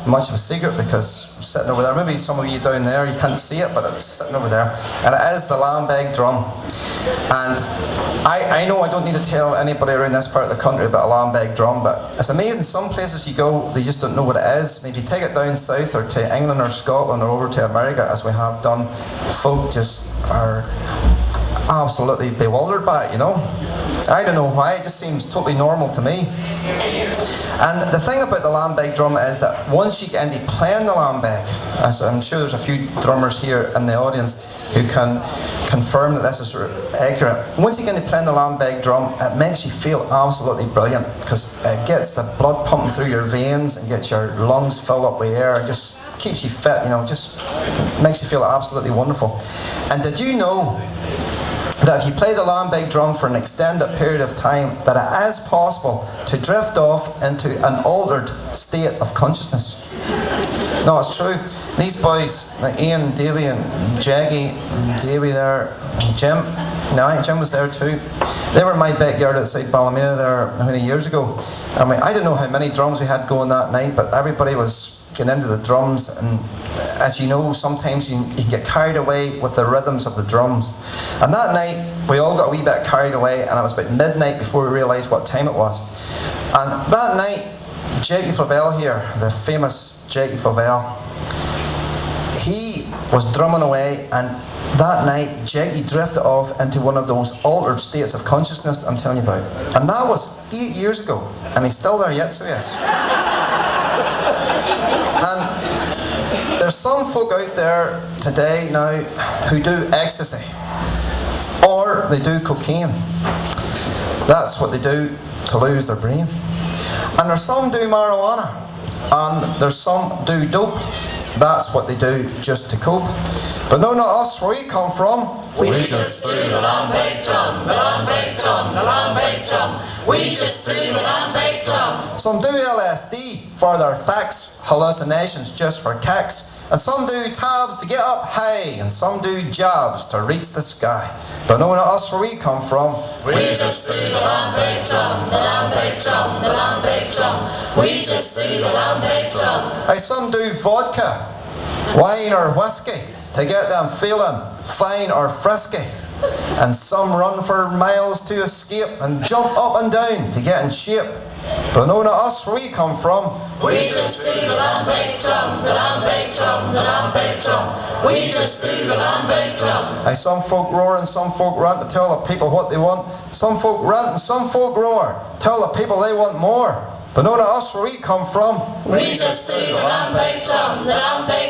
much of a secret because it's sitting over there. Maybe some of you down there, you can't see it, but it's sitting over there. And it is the Lambeg drum. And I know I don't need to tell anybody around this part of the country about a Lambeg drum, but it's amazing. Some places you go, they just don't know what it is. If you take it down south or to England or Scotland or over to America, as we have done, folk just are absolutely bewildered by it, you know. I don't know why, it just seems totally normal to me. And the thing about the Lambeg drum is that once you get into playing the Lambeg, as I'm sure there's a few drummers here in the audience who can confirm that this is sort of accurate. Once you get into playing the Lambeg drum, it makes you feel absolutely brilliant because it gets the blood pumping through your veins and gets your lungs filled up with air and just keeps you fit, you know, just makes you feel absolutely wonderful. And did you know that if you play the Lambeg drum for an extended period of time, that it is possible to drift off into an altered state of consciousness? No, it's true. These boys, like Ian, Davey and Jaggy, and Davey there, and Jim, no, I think Jim was there too. They were in my backyard outside Ballymena there many years ago. I mean, I don't know how many drums we had going that night, but everybody was getting into the drums, and as you know, sometimes you get carried away with the rhythms of the drums. And that night, we all got a wee bit carried away, and it was about midnight before we realised what time it was. And that night, Jackie Flavel here, the famous Jackie Flavel, he was drumming away, and that night, Jackie drifted off into one of those altered states of consciousness I'm telling you about. And that was 8 years ago, and he's still there yet, so yes. And there's some folk out there today now who do ecstasy, or they do cocaine. That's what they do to lose their brain. And there's some do marijuana, and there's some do dope. That's what they do just to cope. But no, not us, where we come from. We just do the Lambeg drum, the Lambeg drum, the Lambeg drum. We just do the Lambeg drum. Some do LSD for their facts, hallucinations just for kicks. And some do tabs to get up high, and some do jobs to reach the sky. But no, not us, where we come from. We just do the Lambeg drum, the Lambeg drum, the Lambeg drum. We just do the Lambeg drum. Aye, some do vodka, wine or whiskey to get them feeling fine or frisky. And some run for miles to escape and jump up and down to get in shape. But no, not us, where we come from. We just do the Lambeg drum, the Lambeg drum, the Lambeg drum. We just do the Lambeg drum. Aye, some folk roar and some folk rant to tell the people what they want. Some folk rant and some folk roar, tell the people they want more. But no, not us, where we come from. We just do the Lambeg drum, the Lambeg